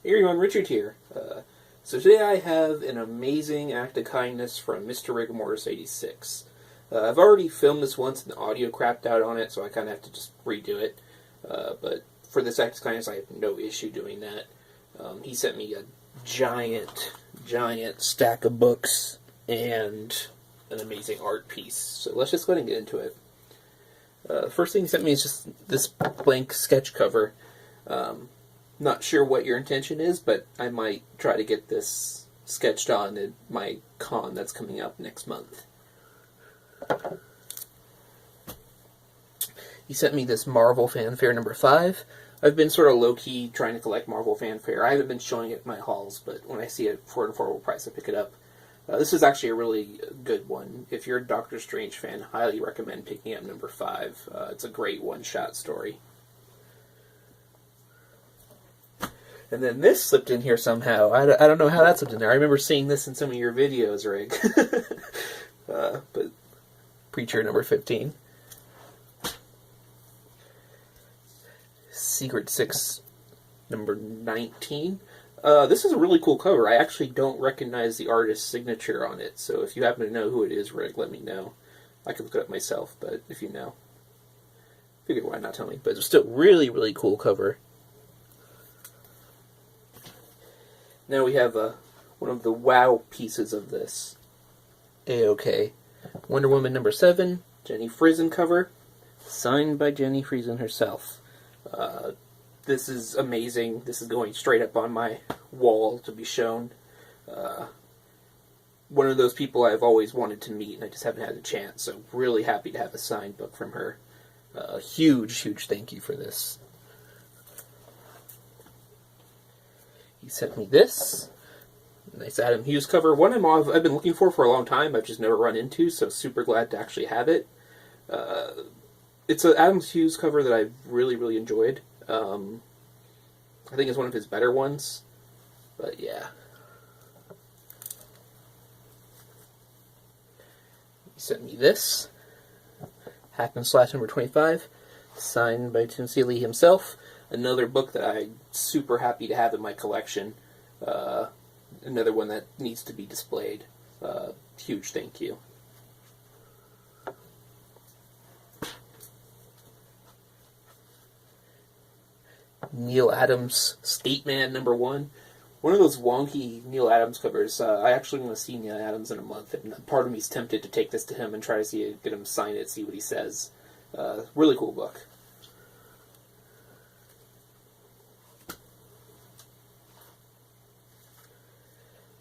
Hey everyone, Richard here. So today I have an amazing act of kindness from MrRigamortis86. I've already filmed this once and the audio crapped out on it, so I kind of have to just redo it. But for this act of kindness, I have no issue doing that. He sent me a giant stack of books and an amazing art piece. So let's just go ahead and get into it. The first thing he sent me is just this blank sketch cover. Not sure what your intention is, but I might try to get this sketched on at my con that's coming up next month. He sent me this Marvel Fanfare number 5. I've been sort of low-key trying to collect Marvel Fanfare. I haven't been showing it at my hauls, but when I see it for an affordable price, I pick it up. This is actually a really good one. If you're a Doctor Strange fan, highly recommend picking up number 5. It's a great one-shot story. And then this slipped in here somehow. I don't know how that slipped in there. I remember seeing this in some of your videos, Rig. But Preacher number 15. Secret 6 number 19. This is a really cool cover. I actually don't recognize the artist's signature on it, so if you happen to know who it is, Rig, let me know. I can look it up myself, but if you know, figure why not tell me. But it's still really, really cool cover. Now we have one of the wow pieces of this. AAOK. Wonder Woman number 7, Jenny Frison cover, signed by Jenny Frison herself. This is amazing. This is going straight up on my wall to be shown. One of those people I've always wanted to meet, and I just haven't had the chance, so really happy to have a signed book from her. Huge thank you for this. He sent me this. Nice Adam Hughes cover. One I've been looking for a long time. I've just never run into, so super glad to actually have it. It's an Adam Hughes cover that I've really enjoyed. I think it's one of his better ones. But yeah. He sent me this. Hack and Slash number 25. Signed by Tim Seeley himself. Another book that I'm super happy to have in my collection. Another one that needs to be displayed. Huge thank you. Neil Adams Skateman number 1. One of those wonky Neil Adams covers. I actually want to see Neil Adams in a month, and part of me is tempted to take this to him and try to get him to sign it, see what he says. Really cool book.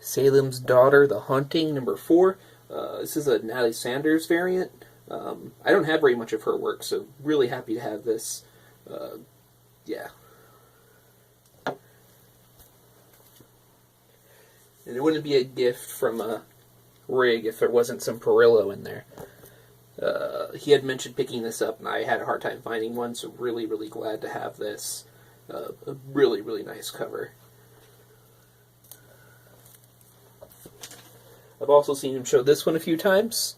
Salem's Daughter, The Haunting, number 4. This is a Natalie Sanders variant. I don't have very much of her work, so really happy to have this. Yeah. And it wouldn't be a gift from a Rig if there wasn't some Perillo in there. He had mentioned picking this up, and I had a hard time finding one, so really glad to have this. A really nice cover. I've also seen him show this one a few times.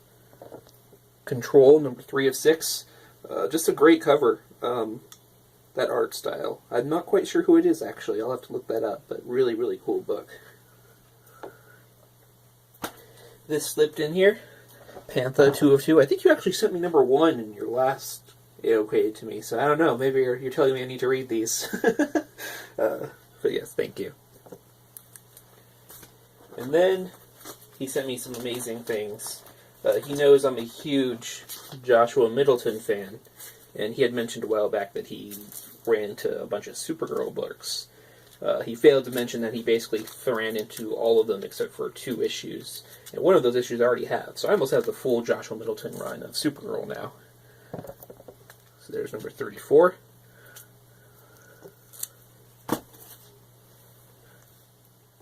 Control, number 3 of 6. Just a great cover. That art style. I'm not quite sure who it is, actually. I'll have to look that up, but really cool book. This slipped in here. Pantha, 2 of 2. I think you actually sent me number 1 in your last AAOK to me, so I don't know. Maybe you're telling me I need to read these. But yes, thank you. And then he sent me some amazing things. He knows I'm a huge Joshua Middleton fan, and he had mentioned a while back that he ran into a bunch of Supergirl books. He failed to mention that he basically ran into all of them except for 2 issues, and one of those issues I already have, so I almost have the full Joshua Middleton run of Supergirl now. So there's number 34.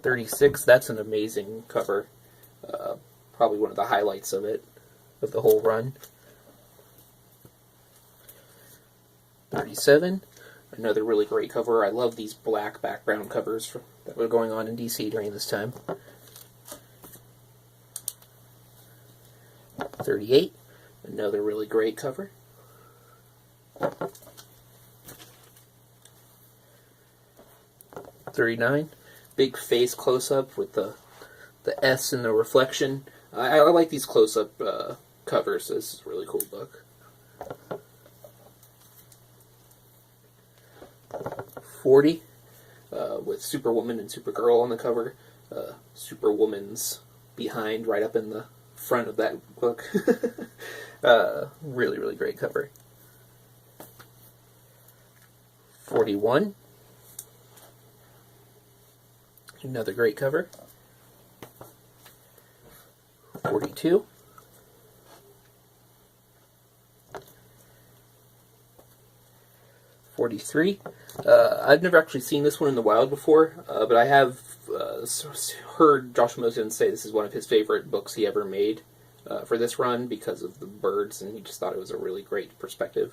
.36, that's an amazing cover. Probably one of the highlights of it, of the whole run. 37, another really great cover. I love these black background covers that were going on in DC during this time. 38, another really great cover. 39, big face close-up with the S in the reflection. I like these close-up covers, so this is a really cool book. 40, with Superwoman and Supergirl on the cover. Superwoman's behind, right up in the front of that book. Really, really great cover. 41. Another great cover. 42. 43. I've never actually seen this one in the wild before, but I have heard Josh Mosin say this is one of his favorite books he ever made for this run because of the birds, and he just thought it was a really great perspective.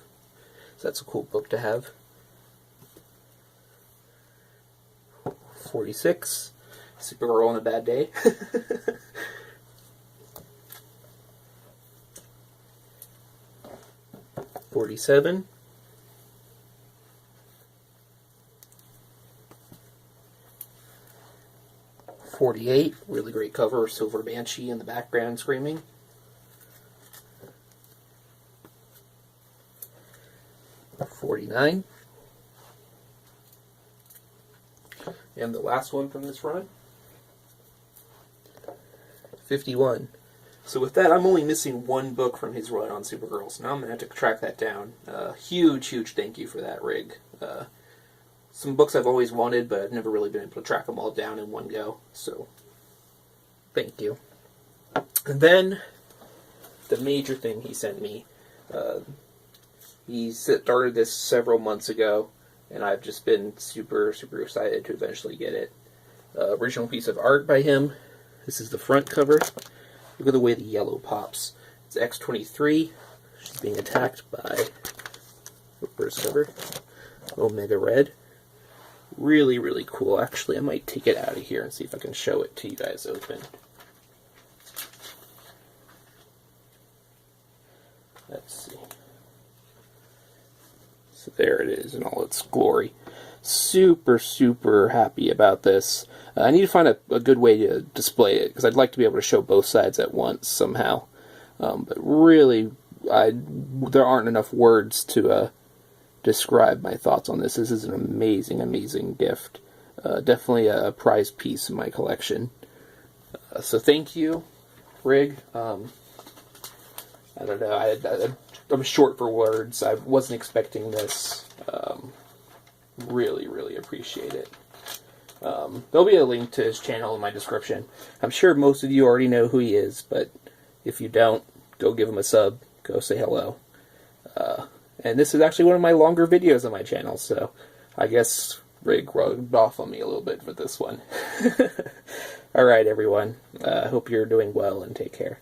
So that's a cool book to have. 46. Supergirl on a Bad Day. 47. 48, really great cover, Silver Banshee in the background screaming. 49. And the last one from this run. 51. So with that, I'm only missing one book from his run on Supergirl, so now I'm going to have to track that down. Huge, huge thank you for that, Rig. Some books I've always wanted, but I've never really been able to track them all down in one go, so thank you. And then, the major thing he sent me, he started this several months ago, and I've just been super, super excited to eventually get it. Original piece of art by him. This is the front cover. Look at the way the yellow pops. It's X-23. She's being attacked by, first cover, Omega Red. Really, really cool. Actually, I might take it out of here and see if I can show it to you guys open. Let's see. So there it is in all its glory. Super, super happy about this. I need to find a good way to display it, because I'd like to be able to show both sides at once somehow. But really, there aren't enough words to describe my thoughts on this. This is an amazing, amazing gift. Definitely a prized piece in my collection. So thank you, Rig. I don't know, I'm short for words. I wasn't expecting this. Really, really appreciate it. There'll be a link to his channel in my description. I'm sure most of you already know who he is, but if you don't, go give him a sub. Go say hello. And this is actually one of my longer videos on my channel, so I guess Rig rubbed off on me a little bit for this one. Alright, everyone. Hope you're doing well, and take care.